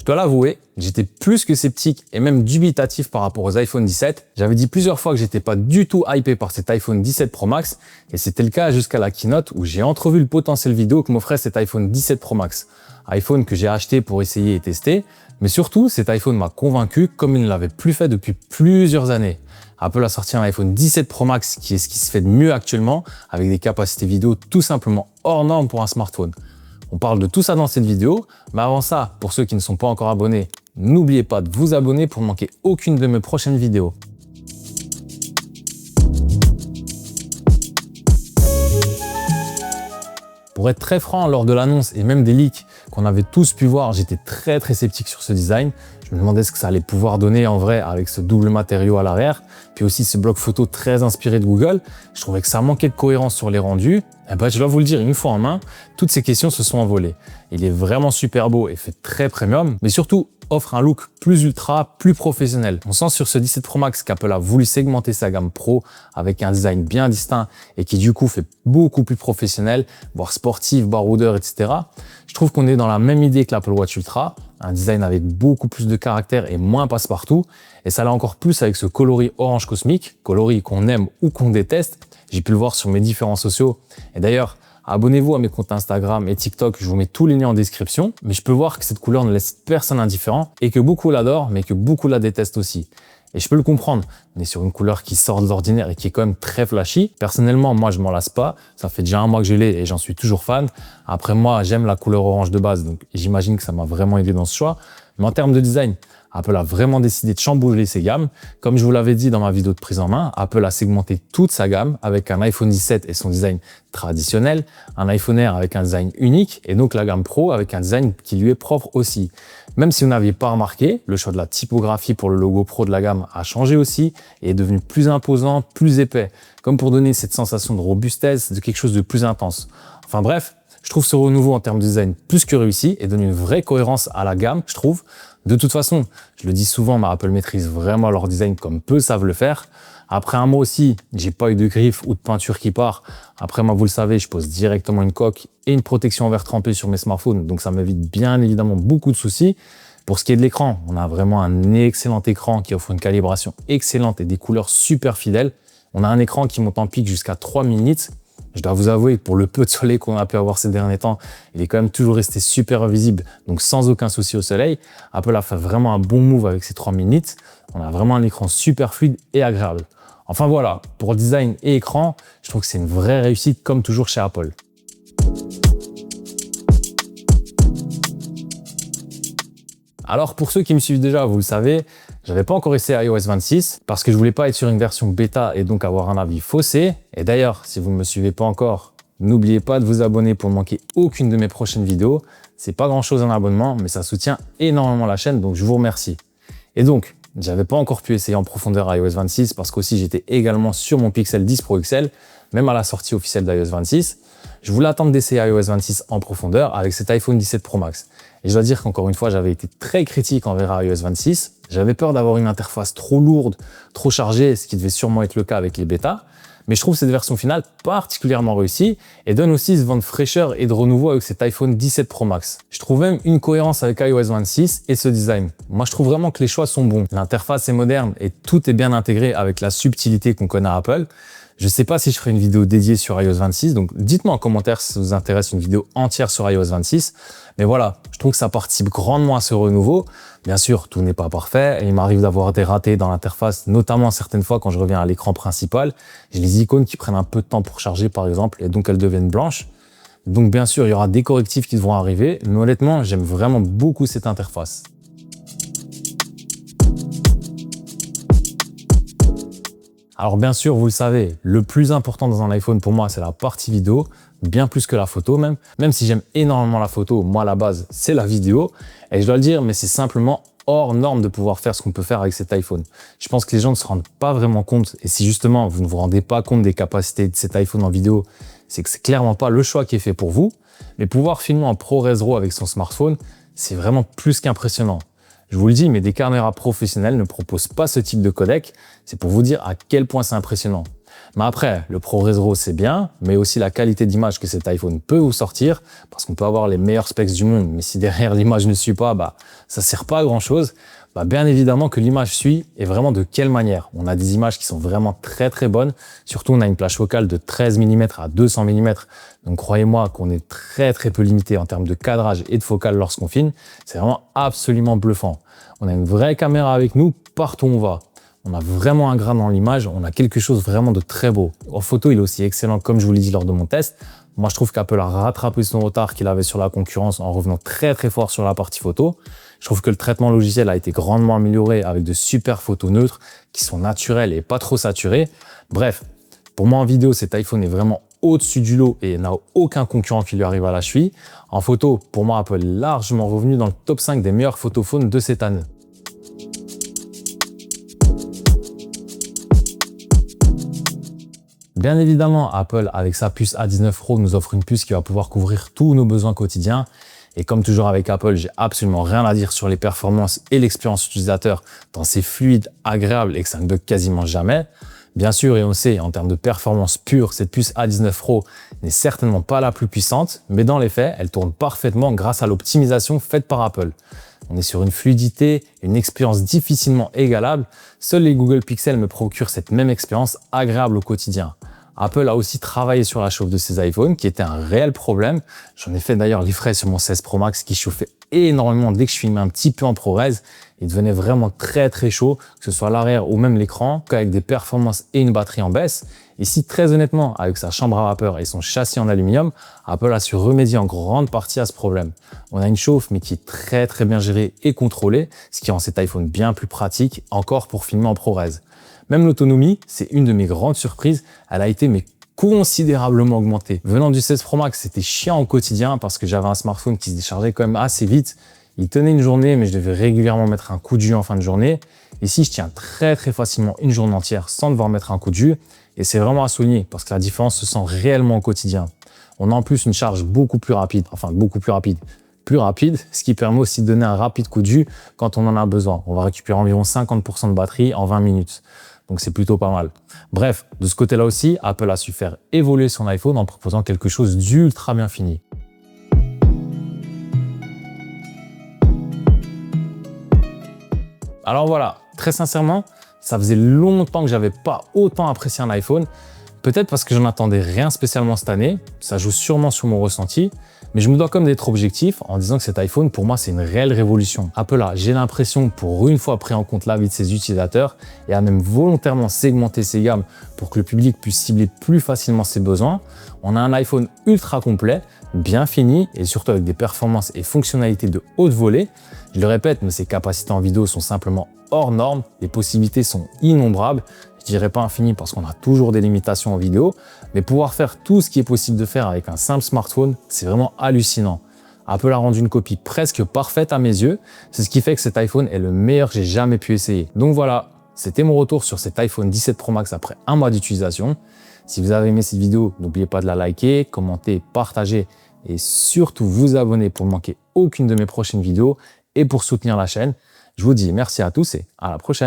dois l'avouer, j'étais plus que sceptique et même dubitatif par rapport aux iPhone 17. J'avais dit plusieurs fois que j'étais pas du tout hypé par cet iPhone 17 Pro Max et c'était le cas jusqu'à la keynote où j'ai entrevu le potentiel vidéo que m'offrait cet iPhone 17 Pro Max. iPhone que j'ai acheté pour essayer et tester, mais surtout cet iPhone m'a convaincu comme il ne l'avait plus fait depuis plusieurs années. Apple a sorti un iPhone 17 Pro Max qui est ce qui se fait de mieux actuellement avec des capacités vidéo tout simplement hors normes pour un smartphone. On parle de tout ça dans cette vidéo, mais avant ça, pour ceux qui ne sont pas encore abonnés, n'oubliez pas de vous abonner pour ne manquer aucune de mes prochaines vidéos. Pour être très franc, lors de l'annonce et même des leaks qu'on avait tous pu voir, j'étais très sceptique sur ce design. Je me demandais ce que ça allait pouvoir donner en vrai avec ce double matériau à l'arrière, puis aussi ce bloc photo très inspiré de Google. Je trouvais que ça manquait de cohérence sur les rendus. Et ben, je dois vous le dire, une fois en main, toutes ces questions se sont envolées. Il est vraiment super beau et fait très premium, mais surtout offre un look plus ultra, plus professionnel. On sent sur ce 17 Pro Max qu'Apple a voulu segmenter sa gamme Pro avec un design bien distinct et qui du coup fait beaucoup plus professionnel, voire sportif, baroudeur, etc. Je trouve qu'on est dans la même idée que l'Apple Watch Ultra, un design avec beaucoup plus de caractère et moins passe-partout. Et ça l'est encore plus avec ce coloris orange cosmique, coloris qu'on aime ou qu'on déteste. J'ai pu le voir sur mes différents sociaux. Et d'ailleurs, abonnez-vous à mes comptes Instagram et TikTok, je vous mets tous les liens en description. Mais je peux voir que cette couleur ne laisse personne indifférent et que beaucoup l'adorent, mais que beaucoup la détestent aussi. Et je peux le comprendre. On est sur une couleur qui sort de l'ordinaire et qui est quand même très flashy. Personnellement, moi, je m'en lasse pas. Ça fait déjà un mois que je l'ai et j'en suis toujours fan. Après, moi, j'aime la couleur orange de base, donc j'imagine que ça m'a vraiment aidé dans ce choix. Mais en termes de design, Apple a vraiment décidé de chambouler ses gammes. Comme je vous l'avais dit dans ma vidéo de prise en main, Apple a segmenté toute sa gamme avec un iPhone 17 et son design traditionnel, un iPhone Air avec un design unique et donc la gamme Pro avec un design qui lui est propre aussi. Même si vous n'aviez pas remarqué, le choix de la typographie pour le logo Pro de la gamme a changé aussi et est devenu plus imposant, plus épais, comme pour donner cette sensation de robustesse, de quelque chose de plus intense. Enfin bref, je trouve ce renouveau en termes de design plus que réussi et donne une vraie cohérence à la gamme, je trouve. De toute façon, je le dis souvent, mais Apple maîtrise vraiment leur design comme peu savent le faire. Après un mois aussi, j'ai pas eu de griffe ou de peinture qui part. Après moi, vous le savez, je pose directement une coque et une protection verre trempé sur mes smartphones, donc ça m'évite bien évidemment beaucoup de soucis. Pour ce qui est de l'écran, on a vraiment un excellent écran qui offre une calibration excellente et des couleurs super fidèles. On a un écran qui monte en pic jusqu'à 3000 nits. Je dois vous avouer que pour le peu de soleil qu'on a pu avoir ces derniers temps, il est quand même toujours resté super visible, donc sans aucun souci au soleil. Apple a fait vraiment un bon move avec ses 3000 nits. On a vraiment un écran super fluide et agréable. Enfin voilà, pour design et écran, je trouve que c'est une vraie réussite comme toujours chez Apple. Alors pour ceux qui me suivent déjà, vous le savez, j'avais pas encore essayé iOS 26 parce que je voulais pas être sur une version bêta et donc avoir un avis faussé. Et d'ailleurs, si vous ne me suivez pas encore, n'oubliez pas de vous abonner pour ne manquer aucune de mes prochaines vidéos. C'est pas grand chose un abonnement, mais ça soutient énormément la chaîne, donc je vous remercie. Et donc, j'avais pas encore pu essayer en profondeur iOS 26 parce qu'aussi j'étais également sur mon Pixel 10 Pro XL, même à la sortie officielle d'iOS 26. Je voulais attendre d'essayer iOS 26 en profondeur avec cet iPhone 17 Pro Max. Et je dois dire qu'encore une fois, j'avais été très critique envers iOS 26. J'avais peur d'avoir une interface trop lourde, trop chargée, ce qui devait sûrement être le cas avec les bêtas. Mais je trouve cette version finale particulièrement réussie et donne aussi ce vent de fraîcheur et de renouveau avec cet iPhone 17 Pro Max. Je trouve même une cohérence avec iOS 26 et ce design. Moi, je trouve vraiment que les choix sont bons. L'interface est moderne et tout est bien intégré avec la subtilité qu'on connaît à Apple. Je sais pas si je ferai une vidéo dédiée sur iOS 26, donc dites-moi en commentaire si ça vous intéresse une vidéo entière sur iOS 26. Mais voilà, je trouve que ça participe grandement à ce renouveau. Bien sûr, tout n'est pas parfait et il m'arrive d'avoir des ratés dans l'interface, notamment certaines fois quand je reviens à l'écran principal. J'ai les icônes qui prennent un peu de temps pour charger par exemple et donc elles deviennent blanches. Donc bien sûr, il y aura des correctifs qui devront arriver, mais honnêtement, j'aime vraiment beaucoup cette interface. Alors bien sûr, vous le savez, le plus important dans un iPhone pour moi, c'est la partie vidéo, bien plus que la photo même. Même si j'aime énormément la photo, moi à la base, c'est la vidéo. Et je dois le dire, mais c'est simplement hors norme de pouvoir faire ce qu'on peut faire avec cet iPhone. Je pense que les gens ne se rendent pas vraiment compte. Et si justement, vous ne vous rendez pas compte des capacités de cet iPhone en vidéo, c'est que c'est clairement pas le choix qui est fait pour vous. Mais pouvoir filmer en ProRes RAW avec son smartphone, c'est vraiment plus qu'impressionnant. Je vous le dis, mais des caméras professionnelles ne proposent pas ce type de codec. C'est pour vous dire à quel point c'est impressionnant. Mais après, le ProRes RAW, c'est bien, mais aussi la qualité d'image que cet iPhone peut vous sortir, parce qu'on peut avoir les meilleurs specs du monde, mais si derrière l'image ne suit pas, ça sert pas à grand chose. Bien évidemment que l'image suit, et vraiment de quelle manière. On a des images qui sont vraiment très très bonnes, surtout on a une plage focale de 13 mm à 200 mm, donc croyez-moi qu'on est très très peu limité en termes de cadrage et de focale lorsqu'on filme, c'est vraiment absolument bluffant. On a une vraie caméra avec nous partout où on va. On a vraiment un grain dans l'image, on a quelque chose vraiment de très beau. En photo, il est aussi excellent comme je vous l'ai dit lors de mon test. Moi, je trouve qu'Apple a rattrapé son retard qu'il avait sur la concurrence en revenant très très fort sur la partie photo. Je trouve que le traitement logiciel a été grandement amélioré avec de super photos neutres qui sont naturelles et pas trop saturées. Bref, pour moi en vidéo, cet iPhone est vraiment au-dessus du lot et n'a aucun concurrent qui lui arrive à la cheville. En photo, pour moi, Apple est largement revenu dans le top 5 des meilleurs photophones de cette année. Bien évidemment, Apple, avec sa puce A19 Pro, nous offre une puce qui va pouvoir couvrir tous nos besoins quotidiens. Et comme toujours avec Apple, j'ai absolument rien à dire sur les performances et l'expérience utilisateur, tant c'est fluide, agréable et que ça ne bug quasiment jamais. Bien sûr, et on sait, en termes de performance pure, cette puce A19 Pro n'est certainement pas la plus puissante, mais dans les faits, elle tourne parfaitement grâce à l'optimisation faite par Apple. On est sur une fluidité, une expérience difficilement égalable. Seuls les Google Pixel me procurent cette même expérience agréable au quotidien. Apple a aussi travaillé sur la chauffe de ses iPhones, qui était un réel problème. J'en ai fait d'ailleurs l'effet sur mon 16 Pro Max qui chauffait énormément dès que je filmais un petit peu en ProRes. Il devenait vraiment très très chaud, que ce soit l'arrière ou même l'écran, qu'avec des performances et une batterie en baisse. Ici, très honnêtement, avec sa chambre à vapeur et son châssis en aluminium, Apple a su remédier en grande partie à ce problème. On a une chauffe, mais qui est très très bien gérée et contrôlée, ce qui rend cet iPhone bien plus pratique, encore pour filmer en ProRes. Même l'autonomie, c'est une de mes grandes surprises, elle a été considérablement augmentée. Venant du 16 Pro Max, c'était chiant au quotidien parce que j'avais un smartphone qui se déchargeait quand même assez vite. Il tenait une journée, mais je devais régulièrement mettre un coup de jus en fin de journée. Ici, je tiens très très facilement une journée entière sans devoir mettre un coup de jus. Et c'est vraiment à souligner parce que la différence se sent réellement au quotidien. On a en plus une charge beaucoup plus rapide, ce qui permet aussi de donner un rapide coup de jus quand on en a besoin. On va récupérer environ 50% de batterie en 20 minutes. Donc c'est plutôt pas mal. Bref, de ce côté-là aussi, Apple a su faire évoluer son iPhone en proposant quelque chose d'ultra bien fini. Alors voilà, très sincèrement, ça faisait longtemps que j'avais pas autant apprécié un iPhone. Peut-être parce que j'en attendais rien spécialement cette année, ça joue sûrement sur mon ressenti, mais je me dois comme d'être objectif en disant que cet iPhone, pour moi, c'est une réelle révolution. Apple a, j'ai l'impression, pour une fois pris en compte l'avis de ses utilisateurs et a même volontairement segmenté ses gammes pour que le public puisse cibler plus facilement ses besoins. On a un iPhone ultra complet, bien fini et surtout avec des performances et fonctionnalités de haute volée. Je le répète, mais ses capacités en vidéo sont simplement hors normes, les possibilités sont innombrables. Je dirais pas infini parce qu'on a toujours des limitations en vidéo, mais pouvoir faire tout ce qui est possible de faire avec un simple smartphone, c'est vraiment hallucinant. Apple a rendu une copie presque parfaite à mes yeux, c'est ce qui fait que cet iPhone est le meilleur que j'ai jamais pu essayer. Donc voilà, c'était mon retour sur cet iPhone 17 Pro Max après un mois d'utilisation. Si vous avez aimé cette vidéo, n'oubliez pas de la liker, commenter, partager et surtout vous abonner pour ne manquer aucune de mes prochaines vidéos et pour soutenir la chaîne. Je vous dis merci à tous et à la prochaine.